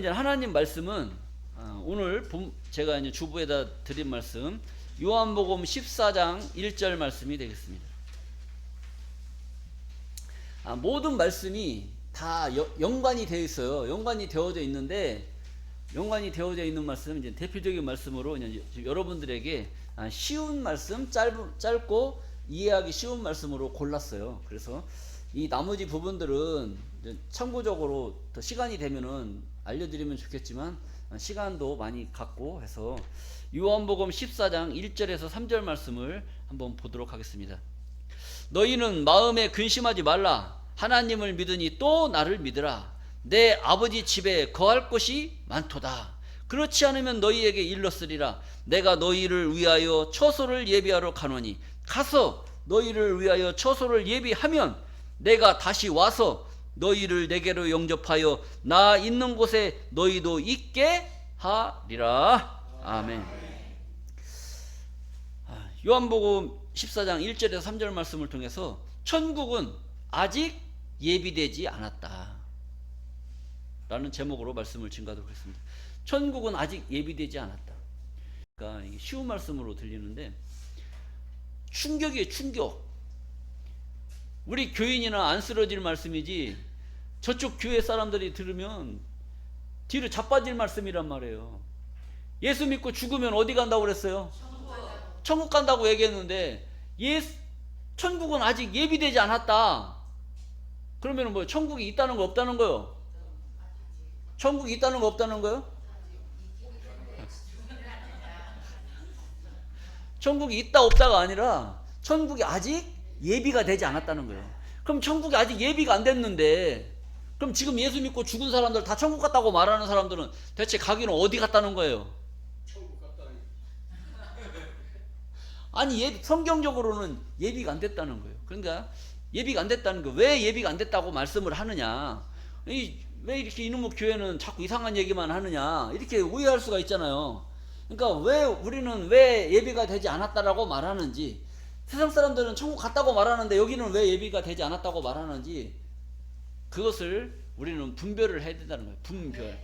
이제 하나님 말씀은 오늘 제가 이제 주부에다 드린 말씀 요한복음 14장 1절 말씀이 되겠습니다. 모든 말씀이 다 연관이 되어 있어요. 연관이 되어져 있는데, 연관이 되어져 있는 말씀, 이제 대표적인 말씀으로 이제 여러분들에게 쉬운 말씀, 짧고 이해하기 쉬운 말씀으로 골랐어요. 그래서 이 나머지 부분들은 참고적으로 더 시간이 되면은 알려드리면 좋겠지만 시간도 많이 갖고 해서 요한복음 14장 1절에서 3절 말씀을 한번 보도록 하겠습니다. 너희는 마음에 근심하지 말라. 하나님을 믿으니 또 나를 믿으라. 내 아버지 집에 거할 곳이 많도다. 그렇지 않으면 너희에게 일렀으리라. 내가 너희를 위하여 처소를 예비하러 가노니 가서 너희를 위하여 처소를 예비하면 내가 다시 와서 너희를 내게로 영접하여 나 있는 곳에 너희도 있게 하리라. 아멘. 요한복음 14장 1절에서 3절 말씀을 통해서 천국은 아직 예비되지 않았다 라는 제목으로 말씀을 증가하도록 하겠습니다. 천국은 아직 예비되지 않았다. 그러니까 쉬운 말씀으로 들리는데 충격이에요. 충격. 우리 교인이나 안 쓰러질 말씀이지 저쪽 교회 사람들이 들으면 뒤로 자빠질 말씀이란 말이에요. 예수 믿고 죽으면 어디 간다고 그랬어요? 천국 간다고 얘기했는데 천국은 아직 예비되지 않았다. 그러면 뭐 천국이 있다는 거 없다는 거요? 천국이 있다는 거 없다는 거요? 천국이 있다 없다가 아니라 천국이 아직 예비가 되지 않았다는 거예요. 그럼 천국이 아직 예비가 안 됐는데 그럼 지금 예수 믿고 죽은 사람들 다 천국 갔다고 말하는 사람들은 대체 가기는 어디 갔다는 거예요? 천국 갔다니. 아니 성경적으로는 예비가 안 됐다는 거예요. 그러니까 예비가 안 됐다는 거. 왜 예비가 안 됐다고 말씀을 하느냐? 왜 이렇게 이놈의 교회는 자꾸 이상한 얘기만 하느냐? 이렇게 오해할 수가 있잖아요. 그러니까 우리는 왜 예비가 되지 않았다라고 말하는지, 세상 사람들은 천국 갔다고 말하는데 여기는 왜 예비가 되지 않았다고 말하는지, 그것을 우리는 분별을 해야 된다는 거예요. 분별.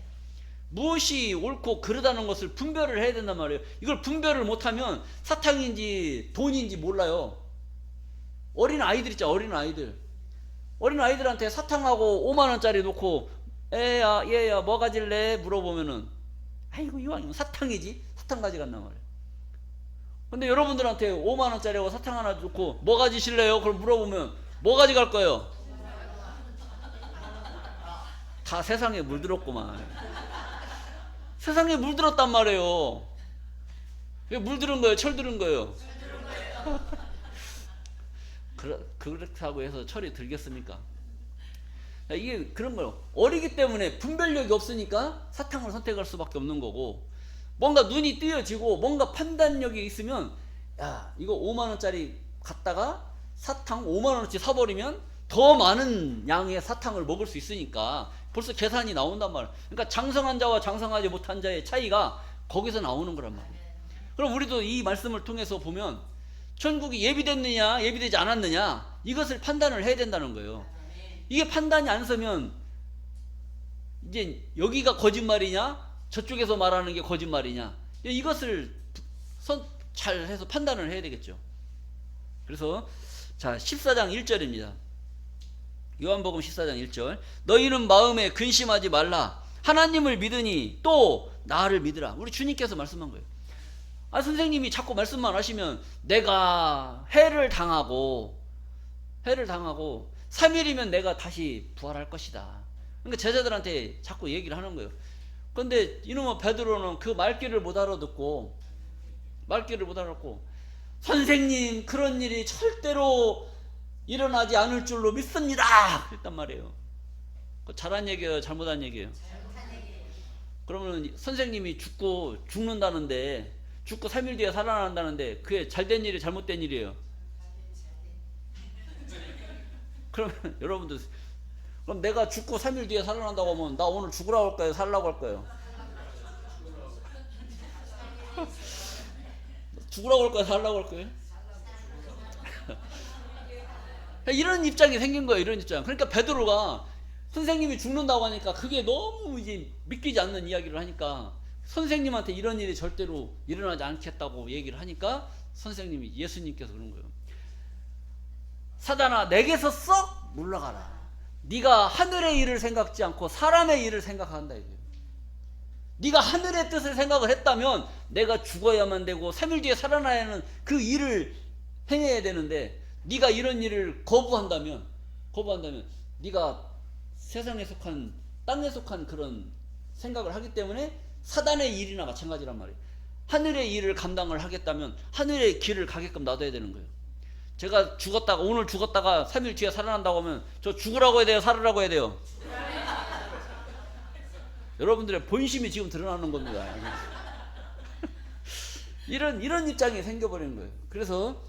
무엇이 옳고 그르다는 것을 분별을 해야 된단 말이에요. 이걸 분별을 못하면 사탕인지 돈인지 몰라요. 어린 아이들 있죠. 어린 아이들한테 사탕하고 5만원짜리 놓고 얘야 뭐 가질래? 물어보면은 아이고 이왕이면 사탕이지. 사탕 가져간단 말이에요. 근데 여러분들한테 5만원짜리하고 사탕 하나 놓고 뭐 가지실래요? 그럼 물어보면 뭐 가져갈 거예요? 다 세상에 물들었구만. 세상에 물들었단 말이에요. 왜 물들은 거예요? 철들은 거예요? 그렇다고 해서 철이 들겠습니까? 이게 그런 거예요. 어리기 때문에 분별력이 없으니까 사탕을 선택할 수밖에 없는 거고, 뭔가 눈이 띄어지고 뭔가 판단력이 있으면 야 이거 5만원짜리 갖다가 사탕 5만원어치 사버리면 더 많은 양의 사탕을 먹을 수 있으니까 벌써 계산이 나온단 말이에요. 그러니까 장성한 자와 장성하지 못한 자의 차이가 거기서 나오는 거란 말이에요. 그럼 우리도 이 말씀을 통해서 보면 천국이 예비됐느냐 예비되지 않았느냐 이것을 판단을 해야 된다는 거예요. 이게 판단이 안 서면 이제 여기가 거짓말이냐 저쪽에서 말하는 게 거짓말이냐 이것을 잘 해서 판단을 해야 되겠죠. 그래서 자 14장 1절입니다. 요한복음 14장 1절. 너희는 마음에 근심하지 말라. 하나님을 믿으니 또 나를 믿으라. 우리 주님께서 말씀한 거예요. 선생님이 자꾸 말씀만 하시면 내가 해를 당하고 3일이면 내가 다시 부활할 것이다. 그러니까 제자들한테 자꾸 얘기를 하는 거예요. 그런데 이놈의 베드로는 그 말귀를 못 알아듣고 선생님 그런 일이 절대로 일어나지 않을 줄로 믿습니다 그랬단 말이에요. 잘한 얘기예요? 잘못한 얘기예요? 그러면 선생님이 죽는다는데 죽고 3일 뒤에 살아난다는데 그게 잘된 일이 잘못된 일이에요? 그러면 여러분들 그럼 내가 죽고 3일 뒤에 살아난다고 하면 나 오늘 죽으라고 할까요? 살라고 할까요? 죽으라고 할까요? 살라고 할까요? 이런 입장이 생긴 거예요. 이런 입장. 그러니까 베드로가 선생님이 죽는다고 하니까 그게 너무 이제 믿기지 않는 이야기를 하니까 선생님한테 이런 일이 절대로 일어나지 않겠다고 얘기를 하니까 선생님이 예수님께서 그런 거예요. 사단아, 내게서 썩 물러가라. 네가 하늘의 일을 생각지 않고 사람의 일을 생각한다 이거예요. 네가 하늘의 뜻을 생각을 했다면 내가 죽어야만 되고 3일 뒤에 살아나야 하는 그 일을 행해야 되는데 네가 이런 일을 거부한다면 네가 세상에 속한 땅에 속한 그런 생각을 하기 때문에 사단의 일이나 마찬가지란 말이에요. 하늘의 일을 감당을 하겠다면 하늘의 길을 가게끔 놔둬야 되는 거예요. 제가 죽었다가 오늘 죽었다가 3일 뒤에 살아난다고 하면 저 죽으라고 해야 돼요? 살으라고 해야 돼요? 여러분들의 본심이 지금 드러나는 겁니다. 이런 입장이 생겨버리는 거예요. 그래서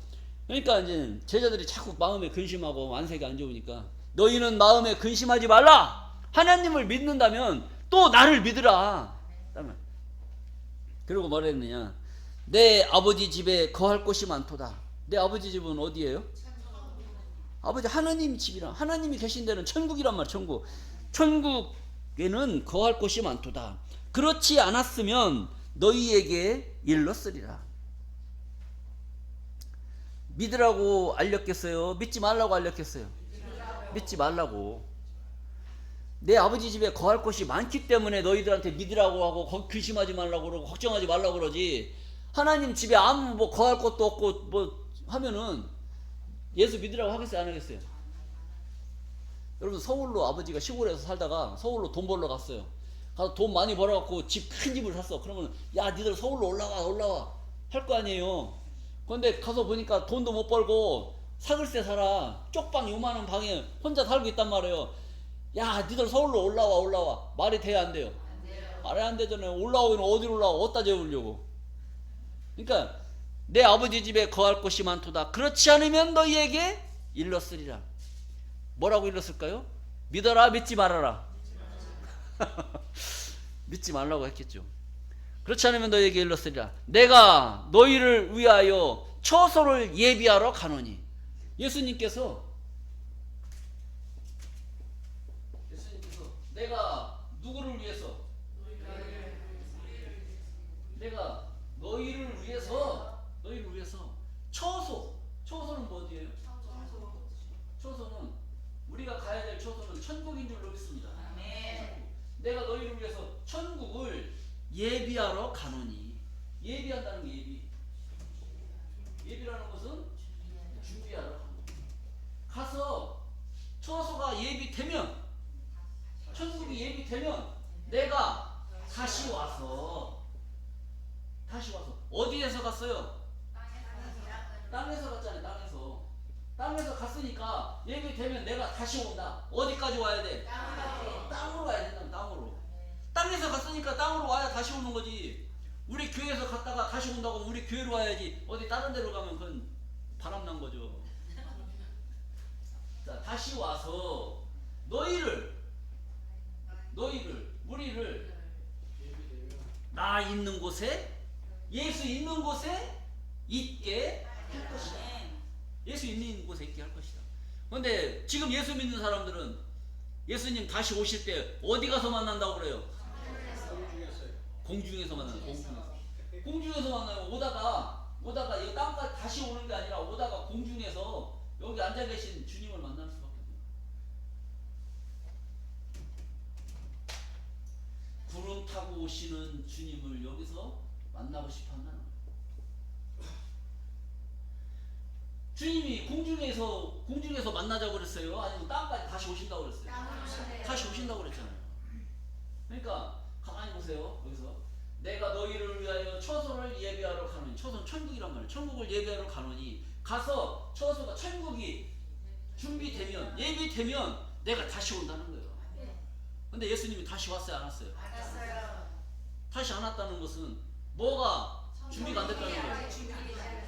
그러니까 이제 제자들이 자꾸 마음에 근심하고 안색이 안 좋으니까 너희는 마음에 근심하지 말라. 하나님을 믿는다면 또 나를 믿으라. 그리고 뭐라 했느냐? 내 아버지 집에 거할 곳이 많도다. 내 아버지 집은 어디예요? 아버지 하나님 집이라. 하나님이 계신 데는 천국이란 말이야. 천국. 천국에는 거할 곳이 많도다. 그렇지 않았으면 너희에게 일렀으리라. 믿으라고 알렸겠어요? 믿지 말라고 알렸겠어요? 믿지 말라고. 내 아버지 집에 거할 곳이 많기 때문에 너희들한테 믿으라고 하고 근심하지 말라고 그러고 걱정하지 말라고 그러지. 하나님 집에 아무 뭐 거할 곳도 없고 뭐 하면은 예수 믿으라고 하겠어요? 안 하겠어요? 여러분, 서울로 아버지가 시골에서 살다가 서울로 돈 벌러 갔어요. 가서 돈 많이 벌어갖고 큰 집을 샀어. 그러면 야 니들 서울로 올라와 할 거 아니에요. 그런데 가서 보니까 돈도 못 벌고 사글세 살아. 쪽방 요만한 방에 혼자 살고 있단 말이에요. 야 니들 서울로 올라와. 말이 돼야 안 돼요? 말이 안 되잖아요. 올라오면 어디로 올라와? 어디다 재우려고. 그러니까 내 아버지 집에 거할 곳이 많도다. 그렇지 않으면 너희에게 일렀으리라. 뭐라고 일렀을까요? 믿어라, 믿지 말아라. 믿지 말라고 했겠죠. 그렇지 않으면 너희에게 일렀으리라. 내가 너희를 위하여 처소를 예비하러 가노니. 예수님께서 내가 누구를 위해서? 내가 너희를 위해서 처소는 뭐 어디예요? 처소는 우리가 가야 될 처소는 천국인 줄 믿습니다. 내가 너희를 위해서 천국을 예비하러 가노니. 예비한다는 게 예비라는 것은 준비하러 가는. 가서 처소가 예비되면, 천국이 예비되면 내가 다시 와서 어디에서 갔어요? 땅에서 갔잖아요. 땅에서 갔으니까 예비되면 내가 다시 온다. 어디까지 와야 돼? 땅으로 와야 된다. 땅으로. 땅에서 갔으니까 땅으로 와야 다시 오는 거지. 우리 교회에서 갔다가 다시 온다고 하면 우리 교회로 와야지. 어디 다른 데로 가면 그건 바람난 거죠. 자, 다시 와서 우리를 나 있는 곳에, 예수 있는 곳에 있게 할 것이다. 예수 있는 곳에 있게 할 것이다. 그런데 지금 예수 믿는 사람들은 예수님 다시 오실 때 어디 가서 만난다고 그래요? 공중에서 만나요. 공중에서 만나요. 오다가 이 땅까지 다시 오는 게 아니라 오다가 공중에서 여기 앉아 계신 주님을 만날 수밖에 없어요. 구름 타고 오시는 주님을 여기서 만나고 싶어 한다는 거예요. 주님이 공중에서 만나자고 그랬어요? 아니면 땅까지 다시 오신다고 그랬어요? 다시 오신다고 그랬잖아요. 그러니까 가만히 보세요. 여기서 내가 너희를 위하여 처소를 예비하러 가노니. 처소는 천국이란 말이에요. 천국을 예비하러 가노니. 가서 처소가 천국이 준비되면, 예비되면 내가 다시 온다는 거예요. 근데 예수님이 다시 왔어요? 안 왔어요? 다시 안 왔다는 것은 뭐가 준비가 안 됐다는 거예요?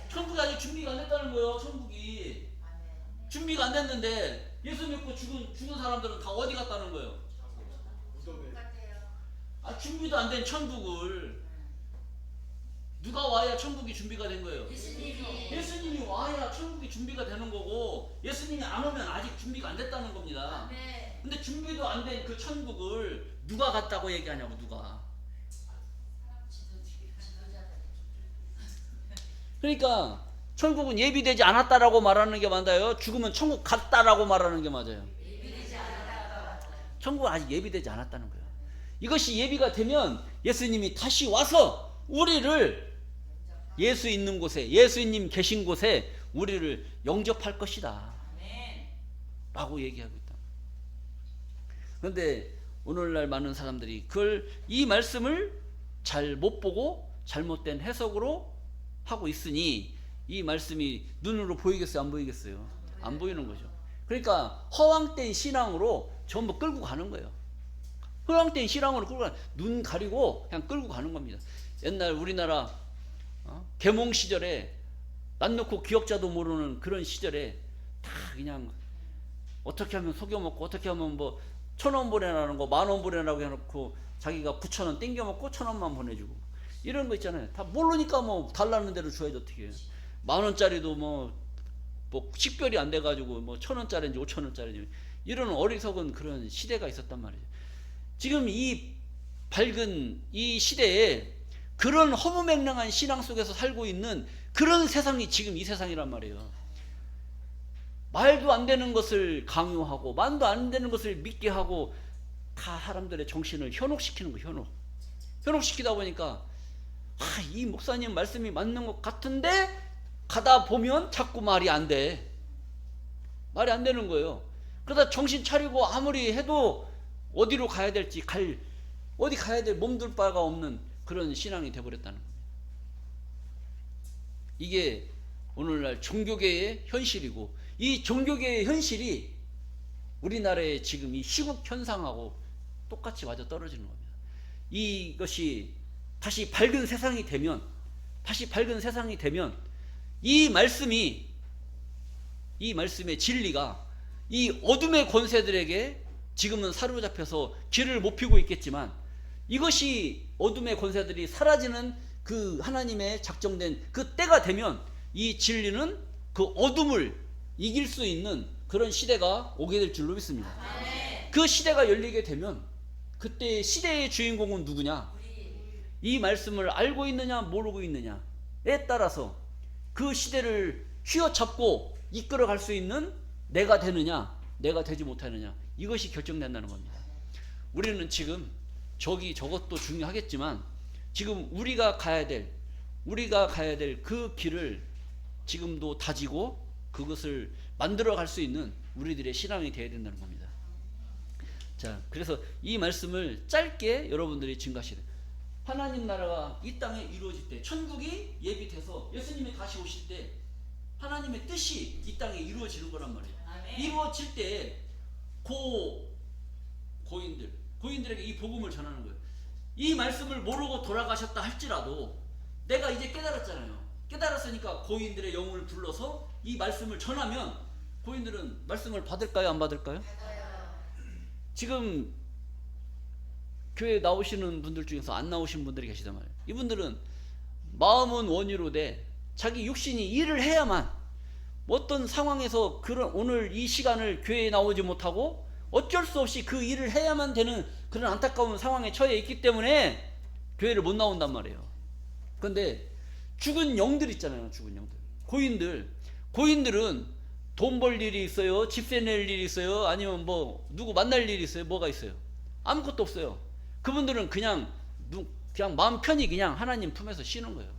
천국이 아직 준비가 안 됐다는 거예요. 천국이 준비가 안 됐는데 예수 믿고 죽은 사람들은 다 어디 갔다는 거예요? 준비도 안 된 천국을 누가 와야 천국이 준비가 된 거예요? 예수님이 와야 그래야 천국이 준비가 되는 거고 예수님이 안 오면 아직 준비가 안 됐다는 겁니다. 근데 준비도 안 된 그 천국을 누가 갔다고 얘기하냐고 누가. 그러니까 천국은 예비되지 않았다라고 말하는 게 맞아요? 죽으면 천국 갔다라고 말하는 게 맞아요? 천국은 아직 예비되지 않았다는 거예요. 이것이 예비가 되면 예수님이 다시 와서 우리를 예수 있는 곳에, 예수님 계신 곳에 우리를 영접할 것이다 라고 얘기하고 있다. 그런데 오늘날 많은 사람들이 이 말씀을 잘 못 보고 잘못된 해석으로 하고 있으니 이 말씀이 눈으로 보이겠어요? 안 보이겠어요? 안 보이는 거죠. 그러니까 허황된 신앙으로 전부 끌고 가는 거예요. 허황된 신앙으로 끌고 가는, 눈 가리고 그냥 끌고 가는 겁니다. 옛날 우리나라 계몽 시절에 난 놓고 기억자도 모르는 그런 시절에 다 그냥 어떻게 하면 속여먹고 어떻게 하면 뭐 1,000원 보내라는 거 10,000원 보내라고 해놓고 자기가 9,000원 땡겨먹고 1,000원만 보내주고 이런 거 있잖아요. 다 모르니까 뭐 달라는 대로 줘야지 어떻게 해요. 10,000원짜리도 뭐 식별이 안 돼가지고 뭐 1,000원짜리인지 5,000원짜리인지 이런 어리석은 그런 시대가 있었단 말이에요. 지금 이 밝은 이 시대에 그런 허무맹랑한 신앙 속에서 살고 있는 그런 세상이 지금 이 세상이란 말이에요. 말도 안 되는 것을 강요하고 말도 안 되는 것을 믿게 하고 다 사람들의 정신을 현혹시키는 거예요. 현혹시키다 보니까 이 목사님 말씀이 맞는 것 같은데 가다 보면 자꾸 말이 안 돼. 말이 안 되는 거예요. 그러다 정신 차리고 아무리 해도 어디로 가야 될지 어디 가야 될 몸둘 바가 없는 그런 신앙이 돼버렸다는 겁니다. 이게 오늘날 종교계의 현실이고 이 종교계의 현실이 우리나라의 지금 이 시국 현상하고 똑같이 맞아 떨어지는 겁니다. 이것이 다시 밝은 세상이 되면 이 말씀의 진리가 이 어둠의 권세들에게 지금은 사로잡혀서 길을 못 피고 있겠지만 이것이 어둠의 권세들이 사라지는 그 하나님의 작정된 그 때가 되면 이 진리는 그 어둠을 이길 수 있는 그런 시대가 오게 될 줄로 믿습니다. 그 시대가 열리게 되면 그때 시대의 주인공은 누구냐? 이 말씀을 알고 있느냐 모르고 있느냐에 따라서 그 시대를 휘어잡고 이끌어갈 수 있는 내가 되느냐 내가 되지 못하느냐 이것이 결정된다는 겁니다. 우리는 지금 저것도 중요하겠지만 지금 우리가 가야 될 그 길을 지금도 다지고 그것을 만들어 갈 수 있는 우리들의 신앙이 되어야 된다는 겁니다. 자, 그래서 이 말씀을 짧게 여러분들이 증가하시되 하나님 나라가 이 땅에 이루어질 때 천국이 예비돼서 예수님이 다시 오실 때 하나님의 뜻이 이 땅에 이루어지는 거란 말이에요. 이루어질 때 고인들에게 이 복음을 전하는 거예요. 이 말씀을 모르고 돌아가셨다 할지라도 내가 이제 깨달았잖아요. 깨달았으니까 고인들의 영혼을 불러서 이 말씀을 전하면 고인들은 말씀을 받을까요? 안 받을까요? 지금 교회 나오시는 분들 중에서 안 나오신 분들이 계시단 말이에요. 이분들은 마음은 원이로되 자기 육신이 일을 해야만 어떤 상황에서 오늘 이 시간을 교회에 나오지 못하고 어쩔 수 없이 그 일을 해야만 되는 그런 안타까운 상황에 처해 있기 때문에 교회를 못 나온단 말이에요. 그런데 죽은 영들 있잖아요. 죽은 영들. 고인들은 돈 벌 일이 있어요? 집세 낼 일이 있어요? 아니면 뭐 누구 만날 일이 있어요? 뭐가 있어요? 아무것도 없어요. 그분들은 그냥 마음 편히 그냥 하나님 품에서 쉬는 거예요.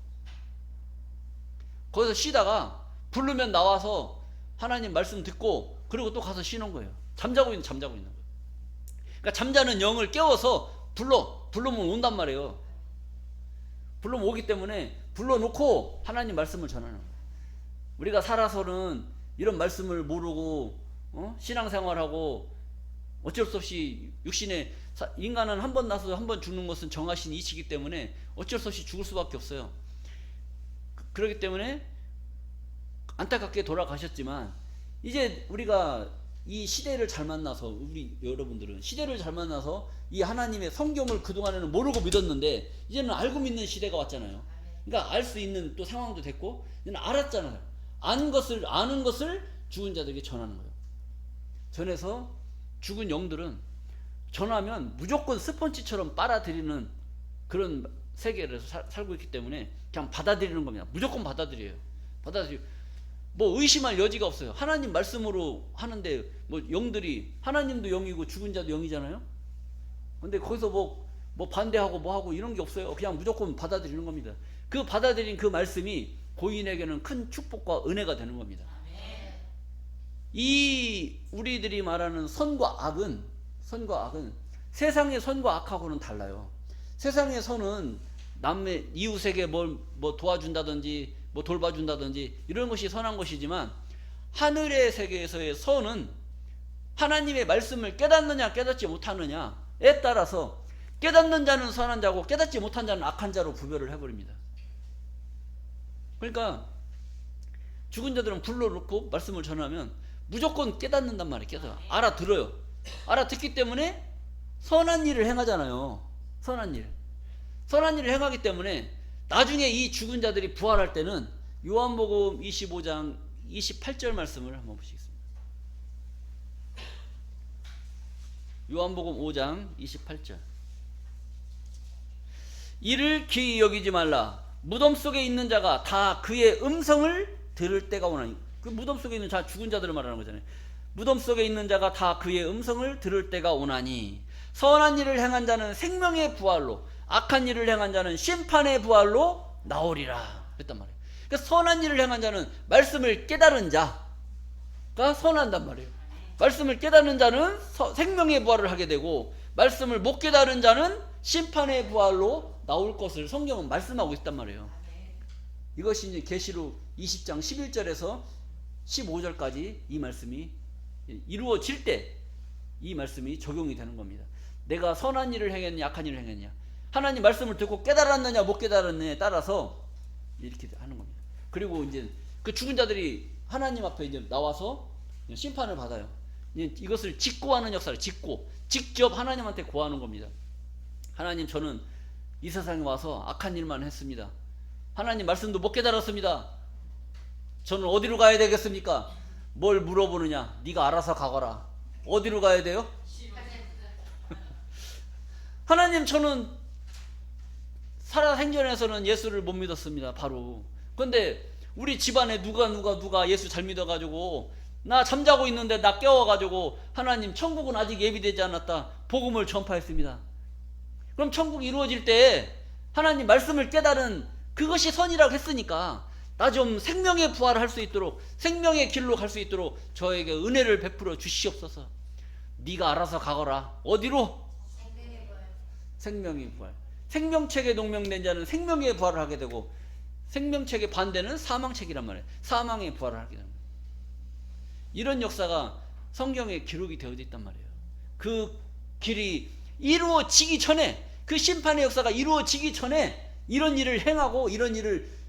거기서 쉬다가 부르면 나와서 하나님 말씀 듣고 그리고 또 가서 쉬는 거예요. 잠자고 있는 거예요. 그러니까 잠자는 영을 깨워서 불러면 온단 말이에요. 불러면 오기 때문에 불러놓고 하나님 말씀을 전하는 거예요. 우리가 살아서는 이런 말씀을 모르고 신앙생활하고 어쩔 수 없이 육신에 인간은 한 번 나서 한 번 죽는 것은 정하신 이치이기 때문에 어쩔 수 없이 죽을 수밖에 없어요. 그렇기 때문에 안타깝게 돌아가셨지만 이제 우리가 이 시대를 잘 만나서 우리 여러분들은 시대를 잘 만나서 이 하나님의 성경을 그동안에는 모르고 믿었는데 이제는 알고 믿는 시대가 왔잖아요. 그러니까 알 수 있는 또 상황도 됐고 이제는 알았잖아요. 아는 것을 죽은 자들에게 전하는 거예요. 전해서 죽은 영들은 전하면 무조건 스펀지처럼 빨아들이는 그런 세계를 살고 있기 때문에 그냥 받아들이는 겁니다. 무조건 받아들여요. 뭐 의심할 여지가 없어요. 하나님 말씀으로 하는데 뭐 영들이, 하나님도 영이고 죽은 자도 영이잖아요. 근데 거기서 뭐 반대하고 뭐 하고 이런 게 없어요. 그냥 무조건 받아들이는 겁니다. 그 받아들인 그 말씀이 고인에게는 큰 축복과 은혜가 되는 겁니다. 이 우리들이 말하는 선과 악은 세상의 선과 악하고는 달라요. 세상의 선은 남의 이웃에게 뭐 도와준다든지 뭐 돌봐준다든지 이런 것이 선한 것이지만, 하늘의 세계에서의 선은 하나님의 말씀을 깨닫느냐 깨닫지 못하느냐에 따라서 깨닫는 자는 선한 자고 깨닫지 못한 자는 악한 자로 구별을 해버립니다. 그러니까 죽은 자들은 불러놓고 말씀을 전하면 무조건 깨닫는단 말이에요. 알아들어요. 알아듣기 때문에 선한 일을 행하잖아요. 선한 일을 행하기 때문에 나중에 이 죽은 자들이 부활할 때는 요한복음 25장 28절 말씀을 한번 보시겠습니다. 요한복음 5장 28절. 이를 기이 여기지 말라. 무덤 속에 있는 자가 다 그의 음성을 들을 때가 오나니. 그 무덤 속에 있는 죽은 자들을 말하는 거잖아요. 무덤 속에 있는 자가 다 그의 음성을 들을 때가 오나니 선한 일을 행한 자는 생명의 부활로, 악한 일을 행한 자는 심판의 부활로 나오리라 그랬단 말이에요. 그러니까 선한 일을 행한 자는 말씀을 깨달은 자가 선한단 말이에요. 말씀을 깨달은 자는 생명의 부활을 하게 되고, 말씀을 못 깨달은 자는 심판의 부활로 나올 것을 성경은 말씀하고 있단 말이에요. 이것이 이제 계시록 20장 11절에서 15절까지 이 말씀이 이루어질 때 이 말씀이 적용이 되는 겁니다. 내가 선한 일을 행했느냐 악한 일을 행했느냐, 하나님 말씀을 듣고 깨달았느냐 못 깨달았느냐에 따라서 이렇게 하는 겁니다. 그리고 이제 그 죽은 자들이 하나님 앞에 이제 나와서 심판을 받아요. 이것을 직고하는 역사를 직접 하나님한테 고하는 겁니다. 하나님, 저는 이 세상에 와서 악한 일만 했습니다. 하나님 말씀도 못 깨달았습니다. 저는 어디로 가야 되겠습니까? 뭘 물어보느냐? 네가 알아서 가거라. 어디로 가야 돼요? 하나님, 저는 살아생전에서는 예수를 못 믿었습니다. 바로. 그런데 우리 집안에 누가 예수 잘 믿어가지고 나 잠자고 있는데 나 깨워가지고 하나님 천국은 아직 예비되지 않았다 복음을 전파했습니다. 그럼 천국이 이루어질 때 하나님 말씀을 깨달은 그것이 선이라고 했으니까 나 좀 생명의 부활을 할 수 있도록, 생명의 길로 갈 수 있도록 저에게 은혜를 베풀어 주시옵소서. 네가 알아서 가거라. 어디로? 생명의 부활. 생명책에 농명된 자는 생명의 부활을 하게 되고, 생명책의 반대는 사망책이란 말이에요. 사망의 부활을 하게 됩니다. 이런 역사가 성경에 기록이 되어져 있단 말이에요. 그 길이 이루어지기 전에, 그 심판의 역사가 이루어지기 전에 이런 일을 행하고 이런 일을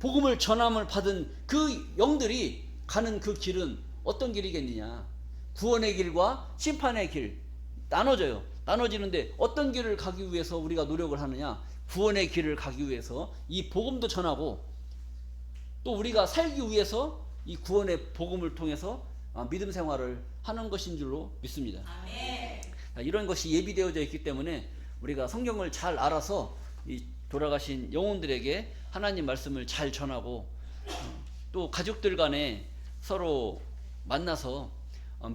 복음을 전함을 받은 그 영들이 가는 그 길은 어떤 길이겠느냐? 구원의 길과 심판의 길 나눠져요. 나눠지는데 어떤 길을 가기 위해서 우리가 노력을 하느냐? 구원의 길을 가기 위해서 이 복음도 전하고, 또 우리가 살기 위해서 이 구원의 복음을 통해서 믿음 생활을 하는 것인 줄로 믿습니다. 아멘. 이런 것이 예비되어져 있기 때문에 우리가 성경을 잘 알아서 이 돌아가신 영혼들에게 하나님 말씀을 잘 전하고, 또 가족들 간에 서로 만나서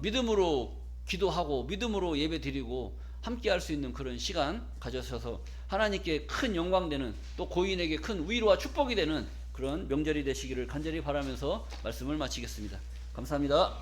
믿음으로 기도하고 믿음으로 예배 드리고 함께 할 수 있는 그런 시간 가져셔서 하나님께 큰 영광 되는, 또 고인에게 큰 위로와 축복이 되는 그런 명절이 되시기를 간절히 바라면서 말씀을 마치겠습니다. 감사합니다.